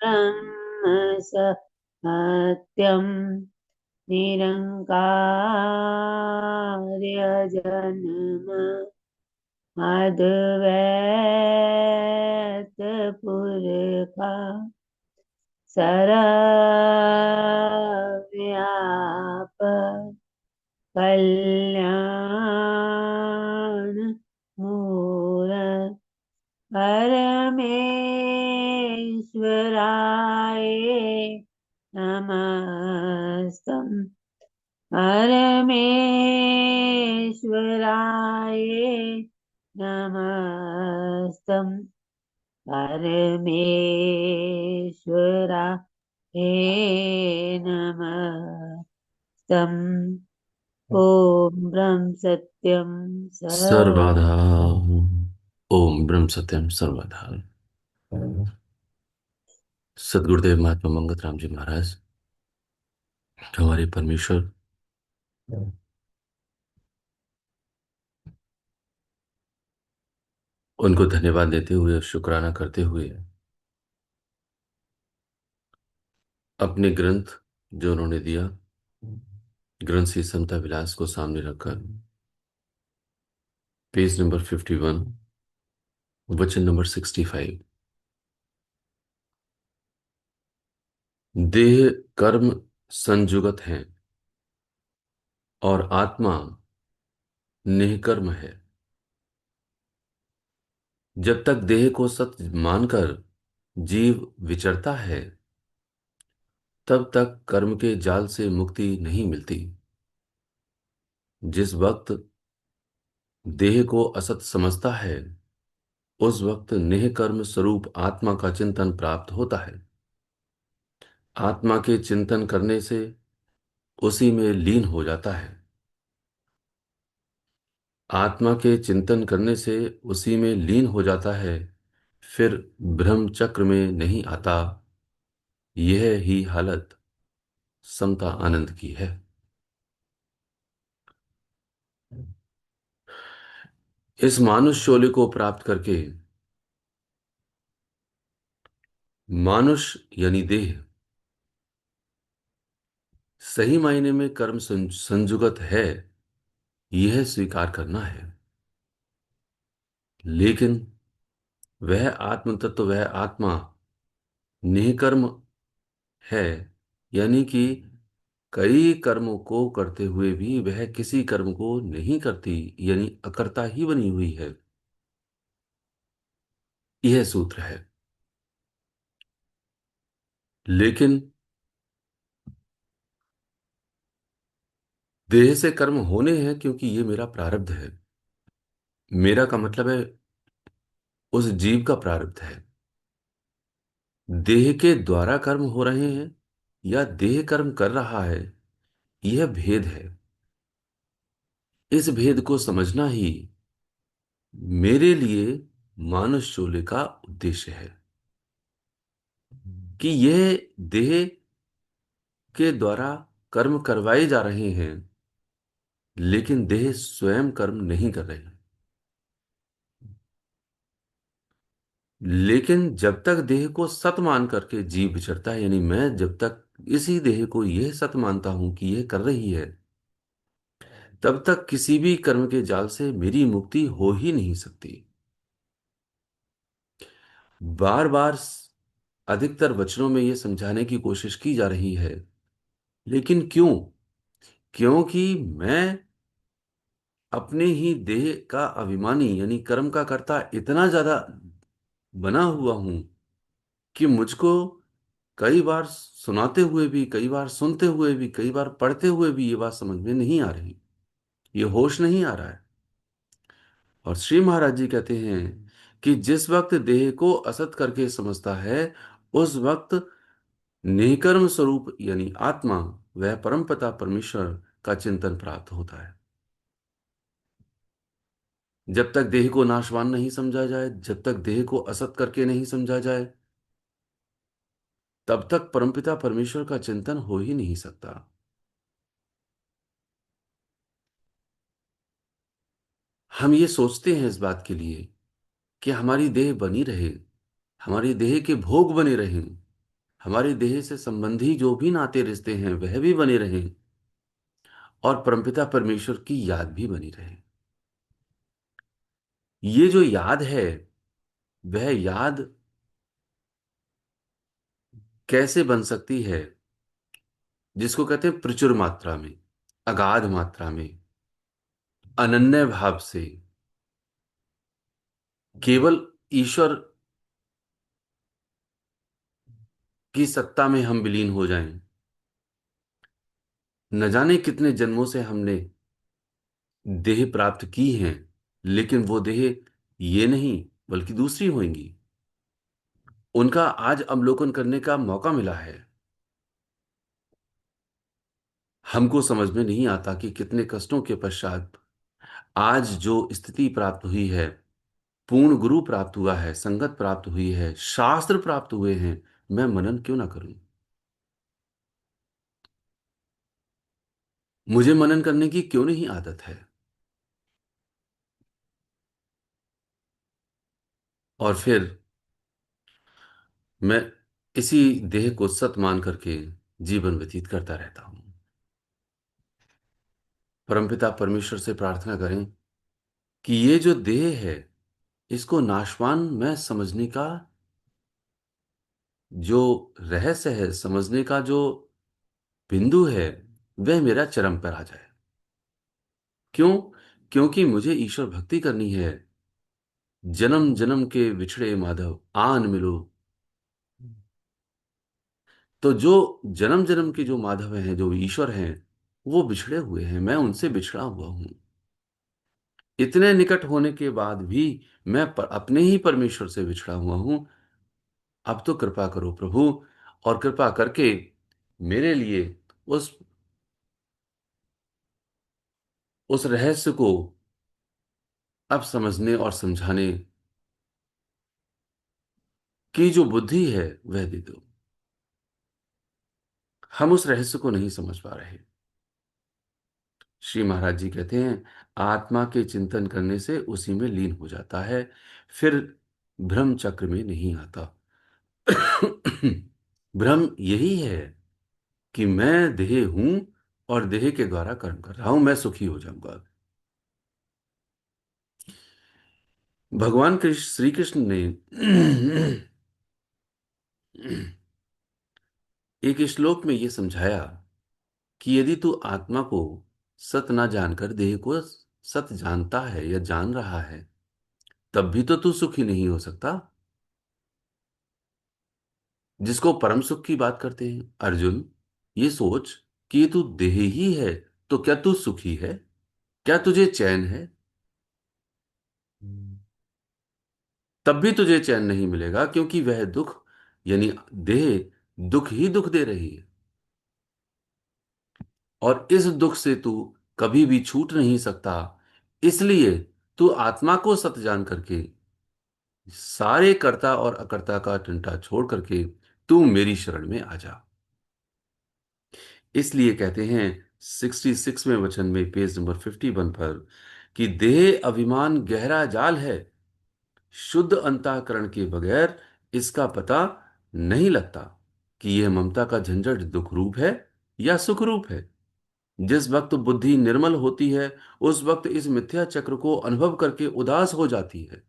ब्रह्म सत्यं निरङ्कार्यजन्म अद्वैतपुरखा सर्वव्यापक कल्याण मूरत परमेश्वराय नमस्तम् परमेश्वराय नमस्तम् परमेश्वराय नमस्तम् ॐ ब्रह्म सत्यं सर्वधा। सर्वं ओम ब्रह्म सत्यम सर्वधा। सदगुरुदेव महात्मा मंगत राम जी महाराज, हमारे परमेश्वर, उनको धन्यवाद देते हुए, शुक्राना करते हुए, अपने ग्रंथ जो उन्होंने दिया, ग्रंथ श्री समता विलास को सामने रखकर पेज नंबर 51, वचन नंबर 65, देह कर्म संजुगत हैं और आत्मा निष्कर्म है। जब तक देह को सत्य मानकर जीव विचरता है, तब तक कर्म के जाल से मुक्ति नहीं मिलती। जिस वक्त देह को असत समझता है, उस वक्त निष्कर्म स्वरूप आत्मा का चिंतन प्राप्त होता है। आत्मा के चिंतन करने से उसी में लीन हो जाता है। आत्मा के चिंतन करने से उसी में लीन हो जाता है, फिर भ्रम चक्र में नहीं आता। यह ही हालत समता आनंद की है। इस मानुष शोले को प्राप्त करके मानुष यानी देह सही मायने में कर्म संजुगत है, यह स्वीकार करना है। लेकिन वह आत्म तत्व, वह आत्मा निष्कर्म है, यानी कि कई कर्मों को करते हुए भी वह किसी कर्म को नहीं करती, यानी अकर्ता ही बनी हुई है। यह सूत्र है। लेकिन देह से कर्म होने हैं, क्योंकि ये मेरा प्रारब्ध है। मेरा का मतलब है उस जीव का प्रारब्ध है। देह के द्वारा कर्म हो रहे हैं या देह कर्म कर रहा है, यह भेद है। इस भेद को समझना ही मेरे लिए मानस शोले का उद्देश्य है, कि यह देह के द्वारा कर्म करवाए जा रहे हैं, लेकिन देह स्वयं कर्म नहीं कर रहे हैं। लेकिन जब तक देह को सत मान करके जीव विचरता है, यानी मैं जब तक इसी देह को यह सत मानता हूं कि यह कर रही है, तब तक किसी भी कर्म के जाल से मेरी मुक्ति हो ही नहीं सकती। बार बार अधिकतर वचनों में यह समझाने की कोशिश की जा रही है, लेकिन क्यों? क्योंकि मैं अपने ही देह का अभिमानी यानी कर्म का कर्ता इतना ज्यादा बना हुआ हूं कि मुझको कई बार सुनाते हुए भी, कई बार सुनते हुए भी, कई बार पढ़ते हुए भी ये बात समझ में नहीं आ रही, ये होश नहीं आ रहा है। और श्री महाराज जी कहते हैं कि जिस वक्त देह को असत करके समझता है, उस वक्त निष्कर्म स्वरूप यानी आत्मा, वह परमपिता परमेश्वर का चिंतन प्राप्त होता है। जब तक देह को नाशवान नहीं समझा जाए, जब तक देह को असत करके नहीं समझा जाए, तब तक परमपिता परमेश्वर का चिंतन हो ही नहीं सकता। हम ये सोचते हैं इस बात के लिए कि हमारी देह बनी रहे, हमारी देह के भोग बने रहें, हमारे देह से संबंधी जो भी नाते रिश्ते हैं वह भी बने रहें, और परमपिता परमेश्वर की याद भी बनी रहे। ये जो याद है, वह याद कैसे बन सकती है? जिसको कहते हैं प्रचुर मात्रा में, अगाध मात्रा में, अनन्य भाव से, केवल ईश्वर की सत्ता में हम विलीन हो जाएं। न जाने कितने जन्मों से हमने देह प्राप्त की हैं, लेकिन वो देह ये नहीं बल्कि दूसरी होंगी। उनका आज अवलोकन करने का मौका मिला है। हमको समझ में नहीं आता कि कितने कष्टों के पश्चात आज जो स्थिति प्राप्त हुई है, पूर्ण गुरु प्राप्त हुआ है, संगत प्राप्त हुई है, शास्त्र प्राप्त हुए हैं, मैं मनन क्यों ना करूं? मुझे मनन करने की क्यों नहीं आदत है? और फिर मैं इसी देह को सत मान करके जीवन व्यतीत करता रहता हूं। परमपिता परमेश्वर से प्रार्थना करें कि ये जो देह है, इसको नाशवान मैं समझने का जो रहस्य है, समझने का जो बिंदु है, वह मेरा चरम पर आ जाए। क्यों? क्योंकि मुझे ईश्वर भक्ति करनी है। जन्म जन्म के बिछड़े माधव आन मिलो। तो जो जन्म जन्म के जो माधव हैं, जो ईश्वर हैं, वो बिछड़े हुए हैं, मैं उनसे बिछड़ा हुआ हूं। इतने निकट होने के बाद भी मैं अपने ही परमेश्वर से बिछड़ा हुआ हूं। अब तो कृपा करो प्रभु, और कृपा करके मेरे लिए उस उस रहस्य को अब समझने और समझाने की जो बुद्धि है वह दे दो। हम उस रहस्य को नहीं समझ पा रहे। श्री महाराज जी कहते हैं, आत्मा के चिंतन करने से उसी में लीन हो जाता है, फिर भ्रम चक्र में नहीं आता। भ्रम यही है कि मैं देह हूं और देह के द्वारा कर्म कर रहा हूं, मैं सुखी हो जाऊंगा। भगवान कृष्ण, श्री कृष्ण ने एक श्लोक में यह समझाया कि यदि तू आत्मा को सत ना जानकर देह को सत जानता है या जान रहा है, तब भी तो तू सुखी नहीं हो सकता। जिसको परम सुख की बात करते हैं, अर्जुन, ये सोच कि ये तू देह ही है, तो क्या तू सुखी है? क्या तुझे चैन है? तब भी तुझे चैन नहीं मिलेगा, क्योंकि वह दुख, यानी देह, दुख ही दुख दे रही है। और इस दुख से तू कभी भी छूट नहीं सकता। इसलिए तू आत्मा को सत जान करके सारे कर्ता और अकर्ता का टंटा छोड़ करके तू मेरी शरण में आ जा। इसलिए कहते हैं 66वें वचन में, पेज नंबर 51 पर, कि देह अभिमान गहरा जाल है, शुद्ध अंतःकरण के बगैर इसका पता नहीं लगता कि यह ममता का झंझट दुख रूप है या सुख रूप है। जिस वक्त बुद्धि निर्मल होती है, उस वक्त इस मिथ्या चक्र को अनुभव करके उदास हो जाती है।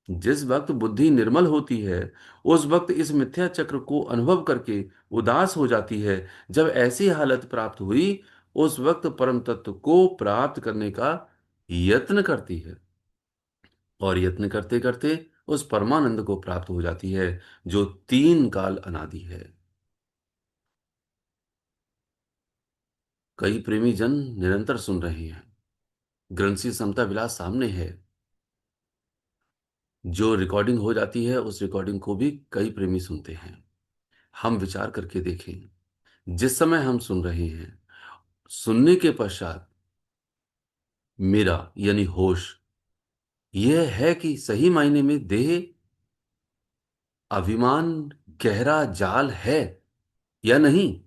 जिस वक्त बुद्धि निर्मल होती है, उस वक्त इस मिथ्या चक्र को अनुभव करके उदास हो जाती है। जब ऐसी हालत प्राप्त हुई, उस वक्त परम तत्व को प्राप्त करने का यत्न करती है, और यत्न करते करते उस परमानंद को प्राप्त हो जाती है, जो तीन काल अनादि है। कई प्रेमी जन निरंतर सुन रहे हैं। ग्रंथि समता विलास सामने है। जो रिकॉर्डिंग हो जाती है, उस रिकॉर्डिंग को भी कई प्रेमी सुनते हैं। हम विचार करके देखें, जिस समय हम सुन रहे हैं, सुनने के पश्चात मेरा यानी होश यह है कि सही मायने में देह अभिमान गहरा जाल है या नहीं।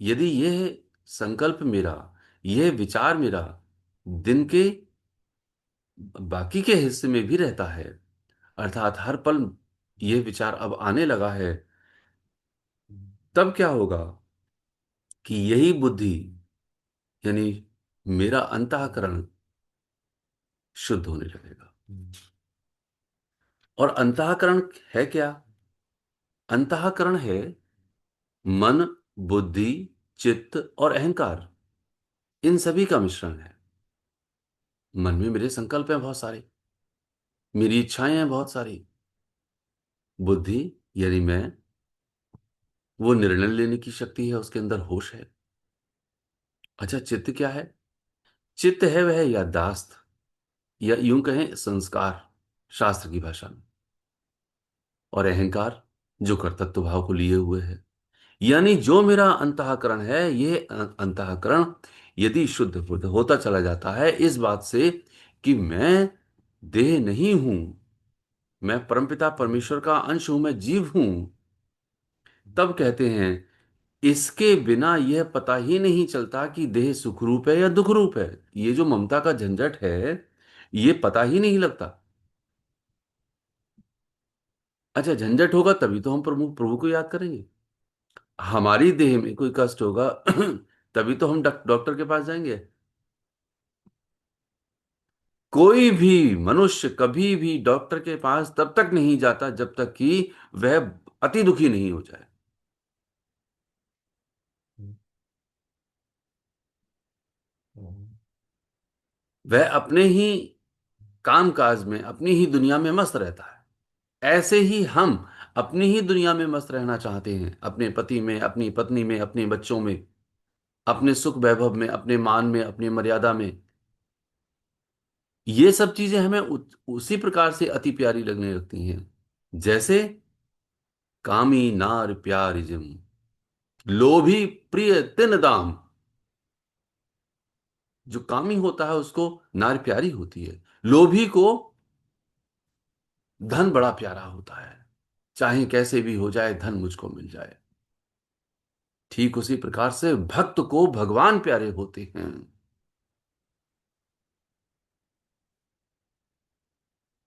यदि यह संकल्प मेरा, यह विचार मेरा दिन के बाकी के हिस्से में भी रहता है, अर्थात हर पल यह विचार अब आने लगा है तब क्या होगा कि यही बुद्धि, यानी मेरा अंतःकरण शुद्ध होने लगेगा। और अंतःकरण है क्या? अंतःकरण है मन, बुद्धि, चित्त और अहंकार, इन सभी का मिश्रण है। मन में मेरे संकल्प हैं बहुत सारे, मेरी इच्छाएं हैं बहुत सारी। बुद्धि यानी मैं, वो निर्णय लेने की शक्ति है, उसके अंदर होश है। अच्छा, चित्त क्या है? चित्त है वह याददाश्त, या यूं कहें संस्कार, शास्त्र की भाषा में। और अहंकार जो कर्तृत्व भाव को लिए हुए है। यानी जो मेरा अंतःकरण है, ये अंतःकरण यदि शुद्ध बुद्ध होता चला जाता है इस बात से कि मैं देह नहीं हूं, मैं परमपिता परमेश्वर का अंश हूं, मैं जीव हूं, तब कहते हैं इसके बिना यह पता ही नहीं चलता कि देह सुख रूप है या दुख रूप है। ये जो ममता का झंझट है, ये पता ही नहीं लगता। अच्छा, झंझट होगा तभी तो हम प्रभु प्रभु को याद करेंगे। हमारी देह में कोई कष्ट होगा तभी तो हम डॉक्टर के पास जाएंगे। कोई भी मनुष्य कभी भी डॉक्टर के पास तब तक नहीं जाता जब तक कि वह अति दुखी नहीं हो जाए। वह अपने ही काम काज में, अपनी ही दुनिया में मस्त रहता है। ऐसे ही हम अपनी ही दुनिया में मस्त रहना चाहते हैं, अपने पति में, अपनी पत्नी में, अपने बच्चों में, अपने सुख वैभव में, अपने मान में, अपनी मर्यादा में। ये सब चीजें हमें उसी प्रकार से अति प्यारी लगने लगती हैं, जैसे कामी नार प्यारिजम, लोभी प्रिय तिन दाम। जो कामी होता है उसको नार प्यारी होती है, लोभी को धन बड़ा प्यारा होता है। चाहे कैसे भी हो जाए, धन मुझको मिल जाए। ठीक उसी प्रकार से भक्त को भगवान प्यारे होते हैं।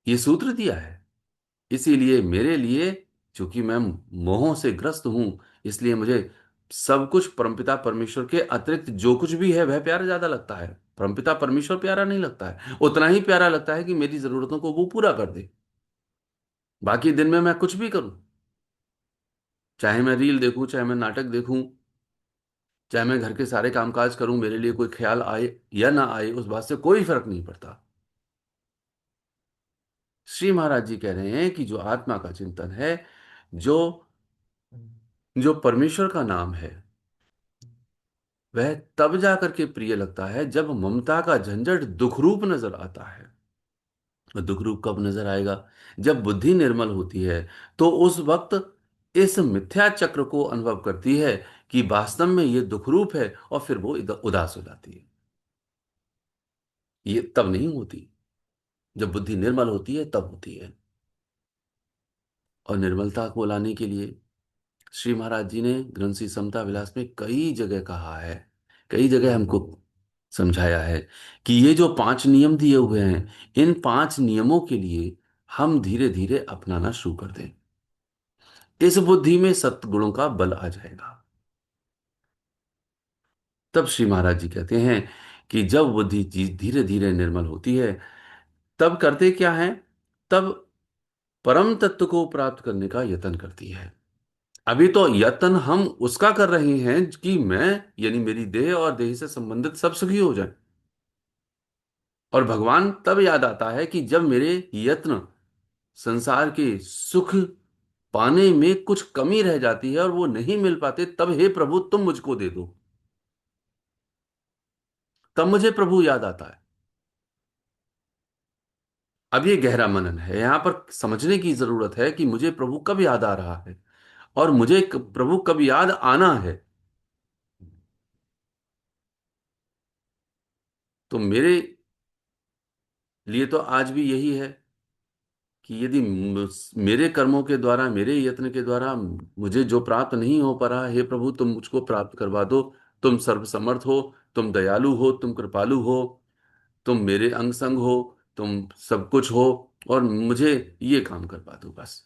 ये सूत्र दिया है। इसीलिए मेरे लिए, चूंकि मैं मोहों से ग्रस्त हूं, इसलिए मुझे सब कुछ परमपिता परमेश्वर के अतिरिक्त जो कुछ भी है वह प्यारा ज्यादा लगता है। परमपिता परमेश्वर प्यारा नहीं लगता है, उतना ही प्यारा लगता है कि मेरी जरूरतों को वो पूरा कर दे। बाकी दिन में मैं कुछ भी करूं, चाहे मैं रील देखूं, चाहे मैं नाटक देखूं, चाहे मैं घर के सारे कामकाज करूं, मेरे लिए कोई ख्याल आए या ना आए उस बात से कोई फर्क नहीं पड़ता। श्री महाराज जी कह रहे हैं कि जो आत्मा का चिंतन है, जो जो परमेश्वर का नाम है, वह तब जाकर के प्रिय लगता है जब ममता का झंझट दुख रूप नजर आता है। और दुख रूप कब नजर आएगा? जब बुद्धि निर्मल होती है, तो उस वक्त इस मिथ्या चक्र को अनुभव करती है कि वास्तव में ये दुख रूप है, और फिर वो उदास हो जाती है। ये तब नहीं होती, जब बुद्धि निर्मल होती है तब होती है। और निर्मलता को लाने के लिए श्री महाराज जी ने ग्रंथ श्री समता विलास में कई जगह कहा है, कई जगह हमको समझाया है कि ये जो 5 नियम दिए हुए हैं, इन 5 नियमों के लिए हम धीरे धीरे अपनाना शुरू कर दें। इस बुद्धि में सत्गुणों का बल आ जाएगा। तब श्री महाराज जी कहते हैं कि जब बुद्धि धीरे धीरे निर्मल होती है, तब करते क्या है? तब परम तत्व को प्राप्त करने का यत्न करती है। अभी तो यत्न हम उसका कर रहे हैं कि मैं, यानी मेरी देह और देह से संबंधित सब सुखी हो जाए। और भगवान तब याद आता है कि जब मेरे यत्न संसार के सुख पाने में कुछ कमी रह जाती है और वो नहीं मिल पाते, तब हे प्रभु तुम मुझको दे दो। तब मुझे प्रभु याद आता है। अब ये गहरा मनन है, यहां पर समझने की जरूरत है कि मुझे प्रभु कब याद आ रहा है और मुझे प्रभु कब याद आना है। तो मेरे लिए तो आज भी यही है कि यदि मेरे कर्मों के द्वारा, मेरे यत्न के द्वारा मुझे जो प्राप्त नहीं हो पा रहा, हे प्रभु तुम मुझको प्राप्त करवा दो। तुम सर्वसमर्थ हो, तुम दयालु हो, तुम कृपालु हो, तुम मेरे अंग संग हो, तुम सब कुछ हो, और मुझे ये काम करवा दो बस।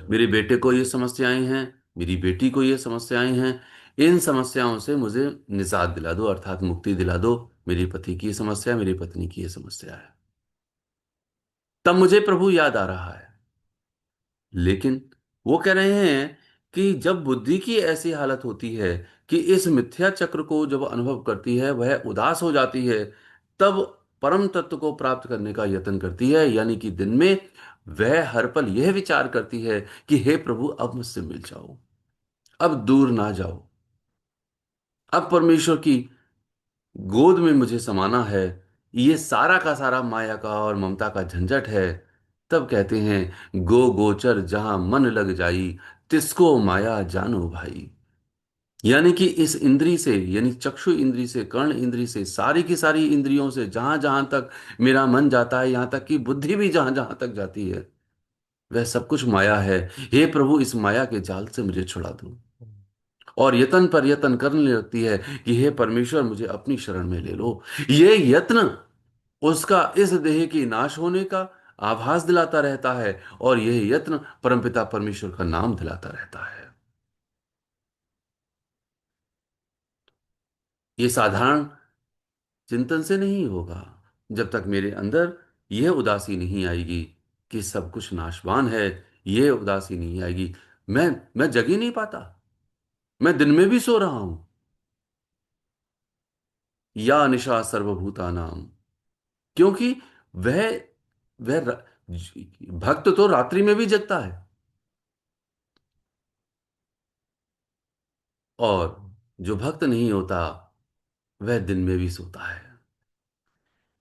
मेरे बेटे को ये समस्याएं हैं, मेरी बेटी को ये समस्याएं हैं, इन समस्याओं से मुझे निजात दिला दो, अर्थात मुक्ति दिला दो। मेरी पति की ये समस्या, मेरी पत्नी की ये समस्या है। तब मुझे प्रभु याद आ रहा है। लेकिन वो कह रहे हैं कि जब बुद्धि की ऐसी हालत होती है कि इस मिथ्या चक्र को जब अनुभव करती है, वह उदास हो जाती है, तब परम तत्व को प्राप्त करने का यत्न करती है। यानी कि दिन में वह हर पल यह विचार करती है कि हे प्रभु, अब मुझसे मिल जाओ, अब दूर ना जाओ, अब परमेश्वर की गोद में मुझे समाना है। ये सारा का सारा माया का और ममता का झंझट है। तब कहते हैं, गो गोचर जहां मन लग जाई, तिसको माया जानो भाई। यानी कि इस इंद्री से, यानी चक्षु इंद्री से, कर्ण इंद्री से, सारी की सारी इंद्रियों से जहां जहां तक मेरा मन जाता है, यहां तक कि बुद्धि भी जहां जहां तक जाती है, वह सब कुछ माया है। हे प्रभु, इस माया के जाल से मुझे छुड़ा दो। और यत्न पर यत्न करने लगती है कि हे परमेश्वर, मुझे अपनी शरण में ले लो। ये यत्न उसका इस देह की नाश होने का आभास दिलाता रहता है, और यह यत्न परमपिता परमेश्वर का नाम दिलाता रहता है। ये साधारण चिंतन से नहीं होगा। जब तक मेरे अंदर यह उदासी नहीं आएगी कि सब कुछ नाशवान है, यह उदासी नहीं आएगी, मैं जग ही नहीं पाता। मैं दिन में भी सो रहा हूं। या निशा सर्वभूतानाम। क्योंकि वह वह भक्त तो रात्रि में भी जगता है, और जो भक्त नहीं होता वह दिन में भी सोता है।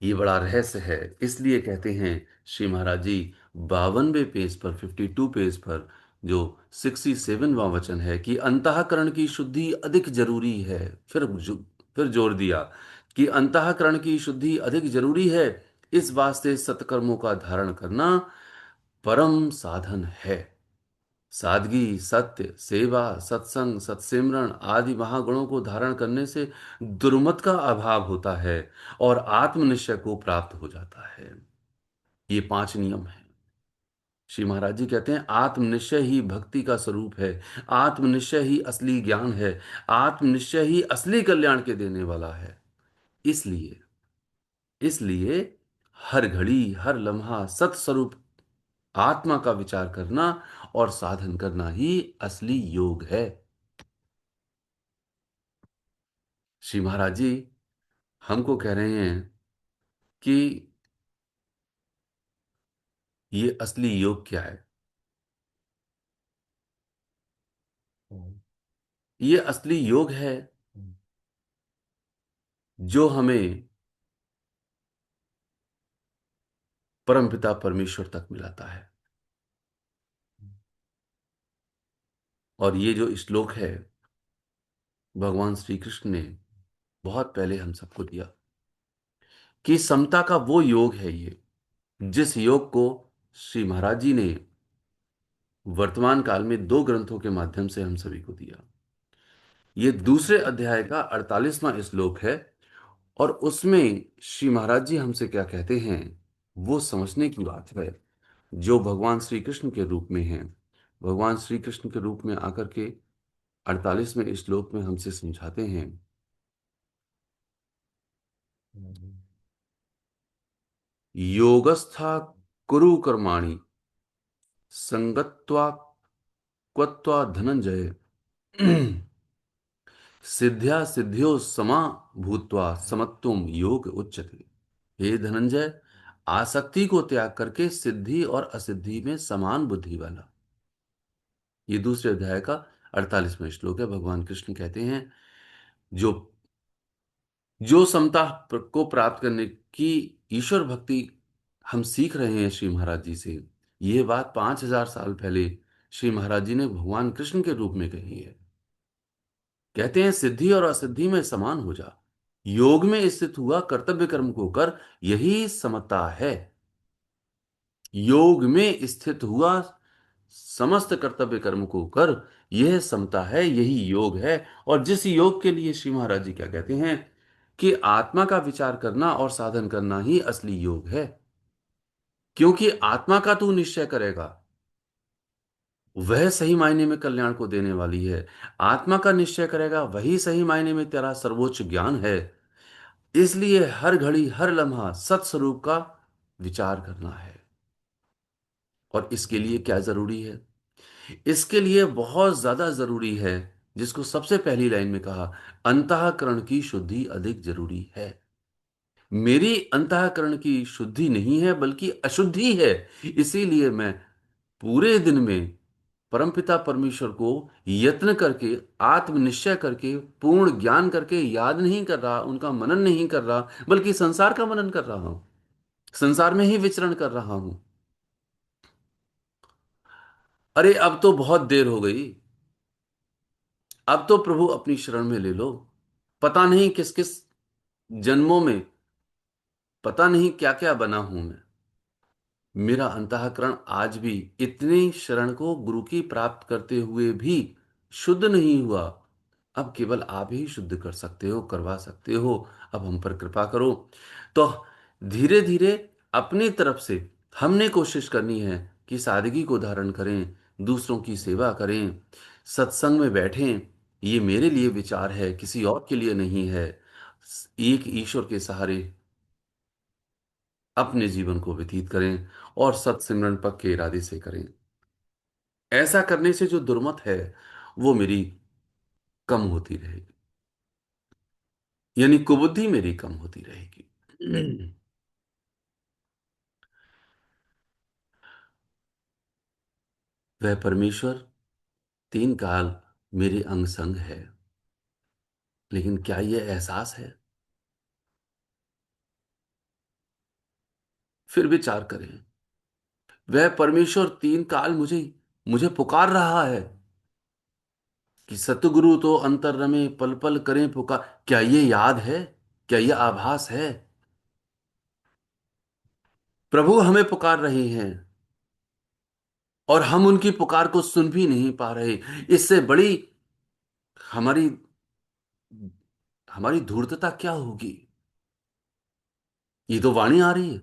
ये बड़ा रहस्य है। इसलिए कहते हैं श्री महाराज जी, 52वें पेज पर, 52 पेज पर, जो 67वां वचन है कि अंतःकरण की शुद्धि अधिक जरूरी है। फिर जोर दिया कि अंतःकरण की शुद्धि अधिक जरूरी है। इस वास्ते सत्कर्मों का धारण करना परम साधन है। सादगी, सत्य, सेवा, सत्संग, सत्सिमरण आदि महागुणों को धारण करने से दुर्मत का अभाव होता है और आत्मनिश्चय को प्राप्त हो जाता है। ये 5 नियम हैं। श्री महाराज जी कहते हैं, आत्मनिश्चय ही भक्ति का स्वरूप है। आत्मनिश्चय ही असली ज्ञान है। आत्मनिश्चय ही असली कल्याण के देने वाला है। इसलिए इसलिए हर घड़ी, हर लम्हा सत्स्वरूप आत्मा का विचार करना और साधन करना ही असली योग है। श्री महाराज जी हमको कह रहे हैं कि ये असली योग क्या है। ये असली योग है जो हमें परमपिता परमेश्वर तक मिलाता है। और ये जो श्लोक है, भगवान श्री कृष्ण ने बहुत पहले हम सबको दिया कि समता का वो योग है ये, जिस योग को श्री महाराज जी ने वर्तमान काल में 2 ग्रंथों के माध्यम से हम सभी को दिया। ये दूसरे अध्याय का 48वां श्लोक है। और उसमें श्री महाराज जी हमसे क्या कहते हैं, वो समझने की बात है। जो भगवान श्री कृष्ण के रूप में हैं, भगवान श्री कृष्ण के रूप में आकर के 48वें श्लोक में हमसे समझाते हैं, योगस्था कुरु कर्माणि संगत्वा क्वत्वा धनंजय सिद्ध्या सिद्ध्यो समा भूत्वा समत्वम योग उच्यते। हे धनंजय, आसक्ति को त्याग करके सिद्धि और असिद्धि में समान बुद्धि वाला। ये दूसरे अध्याय का 48वां श्लोक है। भगवान कृष्ण कहते हैं, जो जो समता को प्राप्त करने की ईश्वर भक्ति हम सीख रहे हैं श्री महाराज जी से, ये बात 5000 साल पहले श्री महाराज जी ने भगवान कृष्ण के रूप में कही है। कहते हैं, सिद्धि और असिद्धि में समान हो जा, योग में स्थित हुआ कर्तव्य कर्म को कर, यही समता है। योग में स्थित हुआ समस्त कर्तव्य कर्म को कर, यह समता है, यही योग है। और जिस योग के लिए श्री महाराज जी क्या कहते हैं कि आत्मा का विचार करना और साधन करना ही असली योग है। क्योंकि आत्मा का तू निश्चय करेगा, वह सही मायने में कल्याण को देने वाली है। आत्मा का निश्चय करेगा वही सही मायने में तेरा सर्वोच्च ज्ञान है। इसलिए हर घड़ी हर लम्हा सत्स्वरूप का विचार करना है। और इसके लिए क्या जरूरी है? इसके लिए बहुत ज्यादा जरूरी है, जिसको सबसे पहली लाइन में कहा, अंतःकरण की शुद्धि अधिक जरूरी है। मेरी अंतःकरण की शुद्धि नहीं है बल्कि अशुद्धि है। इसीलिए मैं पूरे दिन में परमपिता परमेश्वर को यत्न करके, आत्मनिश्चय करके, पूर्ण ज्ञान करके याद नहीं कर रहा, उनका मनन नहीं कर रहा, बल्कि संसार का मनन कर रहा हूं, संसार में ही विचरण कर रहा हूं। अरे अब तो बहुत देर हो गई। अब तो प्रभु अपनी शरण में ले लो। पता नहीं किस किस जन्मों में, पता नहीं क्या क्या बना हूं मैं। मेरा अंतःकरण आज भी इतनी शरण को गुरु की प्राप्त करते हुए भी शुद्ध नहीं हुआ। अब केवल आप ही शुद्ध कर सकते हो, करवा सकते हो। अब हम पर कृपा करो। तो धीरे धीरे अपनी तरफ से हमने कोशिश करनी है कि सादगी को धारण करें, दूसरों की सेवा करें, सत्संग में बैठें। ये मेरे लिए विचार है, किसी और के लिए नहीं है। एक ईश्वर के सहारे अपने जीवन को व्यतीत करें और सत्सिमरन पक्के इरादे से करें। ऐसा करने से जो दुर्मत है वो मेरी कम होती रहेगी, यानी कुबुद्धि मेरी कम होती रहेगी। वह परमेश्वर तीन काल मेरे अंग संग है, लेकिन क्या यह एहसास है? फिर विचार करें। वह परमेश्वर तीन काल मुझे मुझे पुकार रहा है कि सतगुरु तो अंतर रमे पल पल करें पुकार। क्या ये याद है? क्या यह आभास है? प्रभु हमें पुकार रहे हैं और हम उनकी पुकार को सुन भी नहीं पा रहे। इससे बड़ी हमारी हमारी धूर्तता क्या होगी? ये तो वाणी आ रही है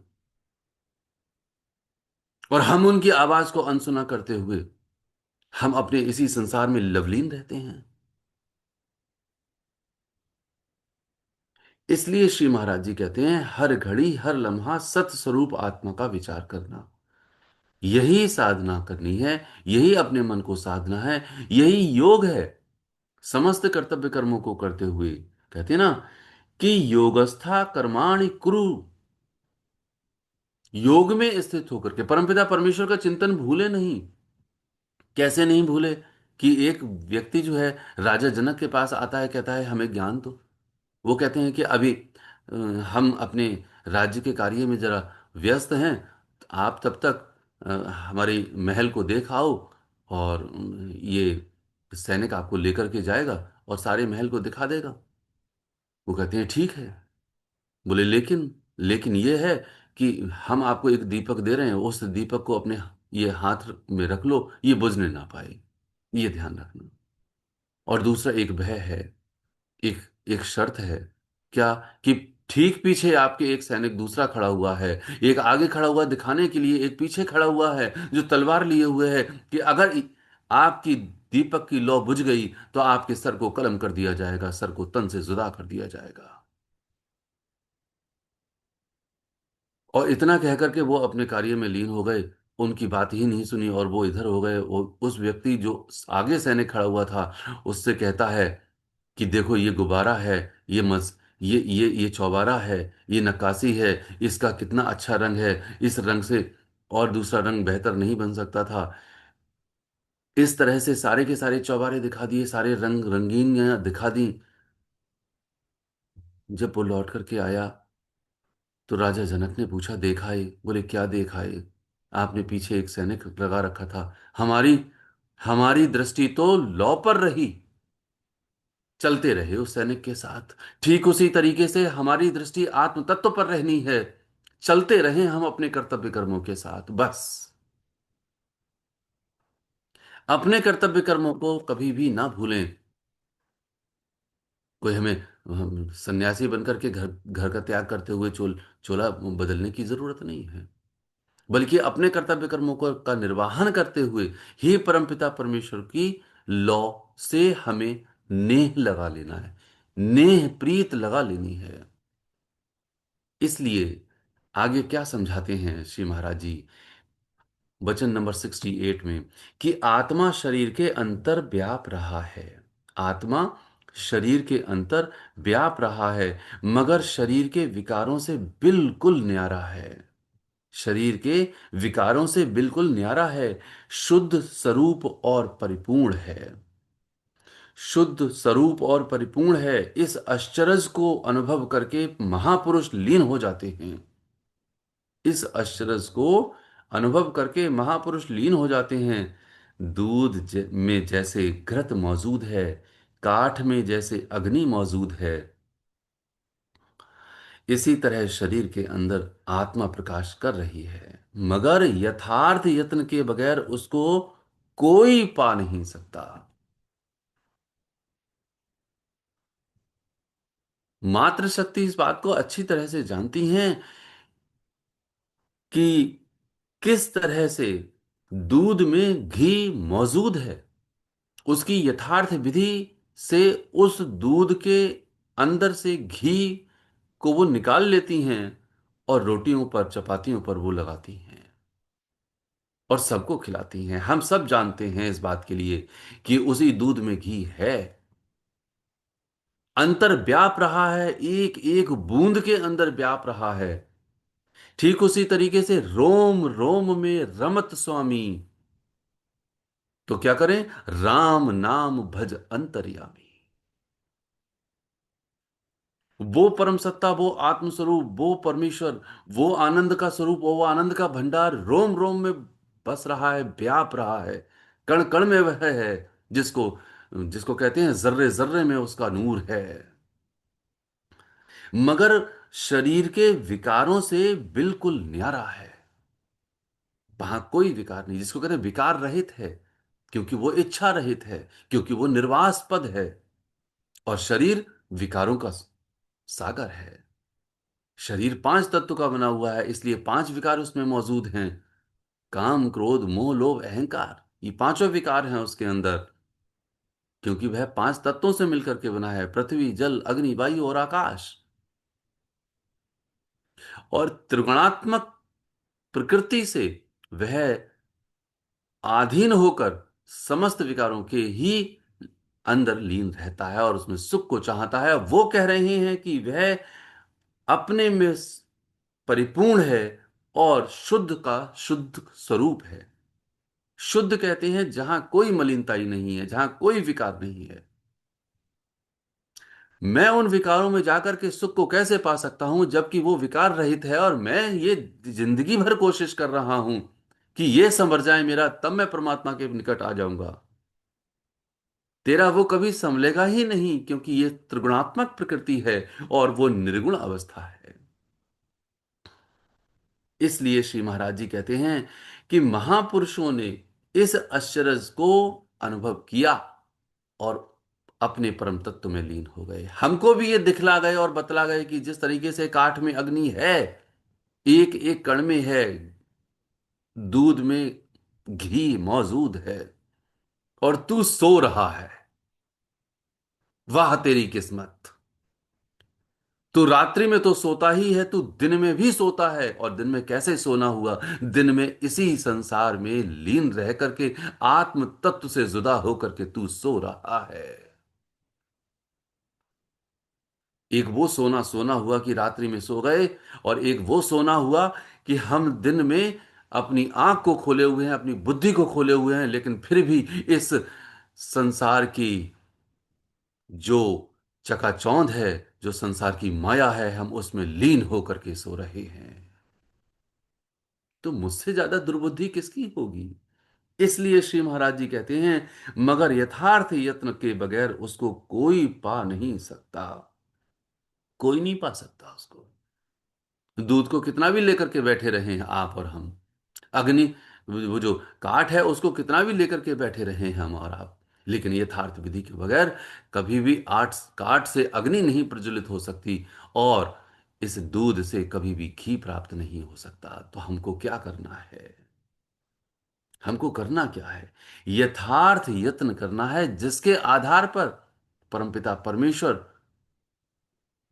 और हम उनकी आवाज को अनसुना करते हुए हम अपने इसी संसार में लवलीन रहते हैं। इसलिए श्री महाराज जी कहते हैं, हर घड़ी हर लम्हा सत स्वरूप आत्मा का विचार करना, यही साधना करनी है। यही अपने मन को साधना है। यही योग है। समस्त कर्तव्य कर्मों को करते हुए कहते हैं ना कि योगस्था कर्माणि कुरु। योग में स्थित होकर के परमपिता परमेश्वर का चिंतन भूले नहीं। कैसे नहीं भूले? कि एक व्यक्ति जो है राजा जनक के पास आता है, कहता है हमें ज्ञान दो। वो कहते हैं कि अभी हम अपने राज्य के कार्य में जरा व्यस्त हैं, तो आप तब तक हमारे महल को देख आओ और ये सैनिक आपको लेकर के जाएगा और सारे महल को दिखा देगा। वो कहते हैं ठीक है। बोले लेकिन लेकिन ये है कि हम आपको एक दीपक दे रहे हैं, उस दीपक को अपने ये हाथ में रख लो, ये बुझने ना पाए, ये ध्यान रखना। और दूसरा एक भय है, एक एक शर्त है। क्या? कि ठीक पीछे आपके एक सैनिक दूसरा खड़ा हुआ है, एक आगे खड़ा हुआ दिखाने के लिए, एक पीछे खड़ा हुआ है जो तलवार लिए हुए है कि अगर आपकी दीपक की लौ बुझ गई तो आपके सर को कलम कर दिया जाएगा, सर को तन से जुदा कर दिया जाएगा। और इतना कहकर के वो अपने कार्य में लीन हो गए। उनकी बात ही नहीं सुनी और वो इधर हो गए। वो उस व्यक्ति जो आगे सैनिक खड़ा हुआ था उससे कहता है कि देखो ये गुब्बारा है, ये चौबारा है, ये नक्काशी है, इसका कितना अच्छा रंग है, इस रंग से और दूसरा रंग बेहतर नहीं बन सकता था। इस तरह से सारे के सारे चौबारे दिखा दिए, सारे रंग रंगीन दिखा दी। जब वो लौट करके आया तो राजा जनक ने पूछा, देखा है? बोले क्या देखा है? आपने पीछे एक सैनिक लगा रखा था। हमारी हमारी दृष्टि तो लौ पर रही, चलते रहे उस सैनिक के साथ। ठीक उसी तरीके से हमारी दृष्टि आत्म तत्व पर रहनी है। चलते रहें हम अपने कर्तव्य कर्मों के साथ बस। अपने कर्तव्य कर्मों को कभी भी ना भूलें। कोई हमें हम सन्यासी बनकर के घर घर का त्याग करते हुए चोला बदलने की जरूरत नहीं है। बल्कि अपने कर्तव्य कर्मों का निर्वहन करते हुए ही परमपिता परमेश्वर की लौ से हमें नेह लगा लेना है, नेह प्रीत लगा लेनी है। इसलिए आगे क्या समझाते हैं श्री महाराज जी वचन नंबर 68 में, कि आत्मा शरीर के अंतर व्याप रहा है। आत्मा शरीर के अंतर व्याप रहा है, मगर शरीर के विकारों से बिल्कुल न्यारा है। शरीर के विकारों से बिल्कुल न्यारा है, शुद्ध स्वरूप और परिपूर्ण है। शुद्ध स्वरूप और परिपूर्ण है। इस अश्चरज को अनुभव करके महापुरुष लीन हो जाते हैं। इस अश्चरज को अनुभव करके महापुरुष लीन हो जाते हैं। दूध में जैसे घृत मौजूद है, काठ में जैसे अग्नि मौजूद है, इसी तरह शरीर के अंदर आत्मा प्रकाश कर रही है, मगर यथार्थ यत्न के बगैर उसको कोई पा नहीं सकता। मातृशक्ति इस बात को अच्छी तरह से जानती हैं कि किस तरह से दूध में घी मौजूद है। उसकी यथार्थ विधि से उस दूध के अंदर से घी को वो निकाल लेती हैं और रोटियों पर चपातियों पर वो लगाती हैं और सबको खिलाती हैं। हम सब जानते हैं इस बात के लिए कि उसी दूध में घी है। अंतर व्याप रहा है, एक एक बूंद के अंदर व्याप रहा है। ठीक उसी तरीके से रोम रोम में रमत स्वामी, तो क्या करें? राम नाम भज अंतर्यामी। वो परम सत्ता, वो आत्म स्वरूप, वो परमेश्वर, वो आनंद का स्वरूप, वो आनंद का भंडार रोम रोम में बस रहा है, व्याप रहा है, कण कण में वह है, जिसको जिसको कहते हैं जर्रे जर्रे में उसका नूर है। मगर शरीर के विकारों से बिल्कुल न्यारा है। वहां कोई विकार नहीं, जिसको कहते हैं विकार रहित है, क्योंकि वो इच्छा रहित है, क्योंकि वो निर्वासपद है। और शरीर विकारों का सागर है। शरीर पांच तत्व का बना हुआ है, इसलिए पांच विकार उसमें मौजूद हैं। काम क्रोध मोह लोभ अहंकार, ये पांचों विकार हैं उसके अंदर, क्योंकि वह पांच तत्वों से मिलकर के बना है, पृथ्वी जल अग्नि वायु और आकाश। और त्रिगुणात्मक प्रकृति से वह आधीन होकर समस्त विकारों के ही अंदर लीन रहता है और उसमें सुख को चाहता है। वो कह रहे हैं कि वह अपने में परिपूर्ण है और शुद्ध का शुद्ध स्वरूप है। शुद्ध कहते हैं जहां कोई मलिनता ही नहीं है, जहां कोई विकार नहीं है। मैं उन विकारों में जाकर के सुख को कैसे पा सकता हूं जबकि वो विकार रहित है, और मैं ये जिंदगी भर कोशिश कर रहा हूं कि ये संवर जाए मेरा, तब मैं परमात्मा के निकट आ जाऊंगा। तेरा वो कभी संभलेगा ही नहीं, क्योंकि ये त्रिगुणात्मक प्रकृति है और वो निर्गुण अवस्था है। इसलिए श्री महाराज जी कहते हैं कि महापुरुषों ने इस अश्चरज को अनुभव किया और अपने परम तत्व में लीन हो गए। हमको भी ये दिखला गए और बतला गए कि जिस तरीके से काठ में अग्नि है, एक एक कण में है, दूध में घी मौजूद है, और तू सो रहा है। वाह तेरी किस्मत! तू रात्रि में तो सोता ही है, तू दिन में भी सोता है। और दिन में कैसे सोना हुआ? दिन में इसी संसार में लीन रह करके आत्म तत्व से जुदा होकर के तू सो रहा है। एक वो सोना सोना हुआ कि रात्रि में सो गए, और एक वो सोना हुआ कि हम दिन में अपनी आंख को खोले हुए हैं, अपनी बुद्धि को खोले हुए हैं, लेकिन फिर भी इस संसार की जो चकाचौंध है, जो संसार की माया है, हम उसमें लीन होकर के सो रहे हैं। तो मुझसे ज्यादा दुर्बुद्धि किसकी होगी? इसलिए श्री महाराज जी कहते हैं, मगर यथार्थ यत्न के बगैर उसको कोई पा नहीं सकता। कोई नहीं पा सकता उसको। दूध को कितना भी लेकर के बैठे रहे हैं आप और हम, अग्नि, वो जो काठ है उसको कितना भी लेकर के बैठे रहे हैं हम और आप, लेकिन यथार्थ विधि के बगैर कभी भी आठ काठ से अग्नि नहीं प्रज्वलित हो सकती। और इस दूध से कभी भी घी प्राप्त नहीं हो सकता। तो हमको क्या करना है? हमको करना क्या है? यथार्थ यत्न करना है, जिसके आधार पर परमपिता परमेश्वर,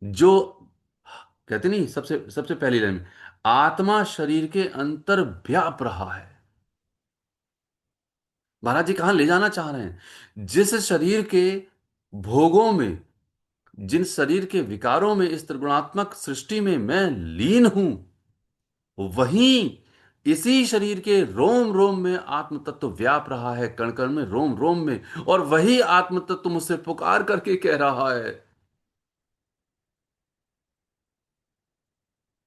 जो कहते नहीं, सबसे सबसे पहली लाइन में, आत्मा शरीर के अंतर व्याप रहा है। महाराज जी कहां ले जाना चाह रहे हैं? जिस शरीर के भोगों में, जिन शरीर के विकारों में, इस त्रिगुणात्मक सृष्टि में मैं लीन हूं, वहीं इसी शरीर के रोम रोम में आत्म तत्व व्याप रहा है, कण कण में, रोम रोम में। और वही आत्म तत्व मुझसे पुकार करके कह रहा है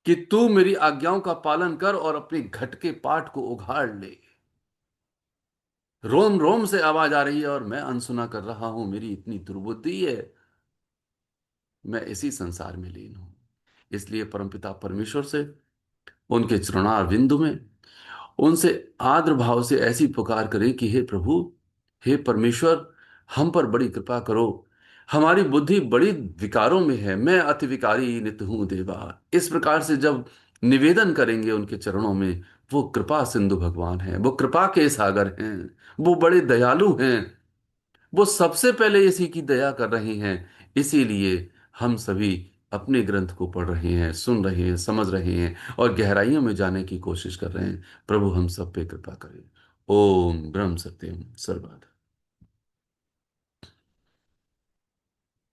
कि तू मेरी आज्ञाओं का पालन कर और अपनी घट के पाठ को उघाड़ ले। रोम रोम से आवाज आ रही है और मैं अनसुना कर रहा हूं। मेरी इतनी दुर्बुद्धि है, मैं इसी संसार में लीन हूं। इसलिए परमपिता परमेश्वर से, उनके चरणार बिंदु में, उनसे आदर भाव से ऐसी पुकार करें कि हे प्रभु, हे परमेश्वर, हम पर बड़ी कृपा करो। हमारी बुद्धि बड़ी विकारों में है, मैं अति विकारी नित हूं देवा। इस प्रकार से जब निवेदन करेंगे उनके चरणों में, वो कृपा सिंधु भगवान हैं, वो कृपा के सागर हैं, वो बड़े दयालु हैं, वो सबसे पहले इसी की दया कर रहे हैं। इसीलिए हम सभी अपने ग्रंथ को पढ़ रहे हैं, सुन रहे हैं, समझ रहे हैं और गहराइयों में जाने की कोशिश कर रहे हैं। प्रभु हम सब पे कृपा करें। ओम ब्रह्म सत्यम सर्वदा।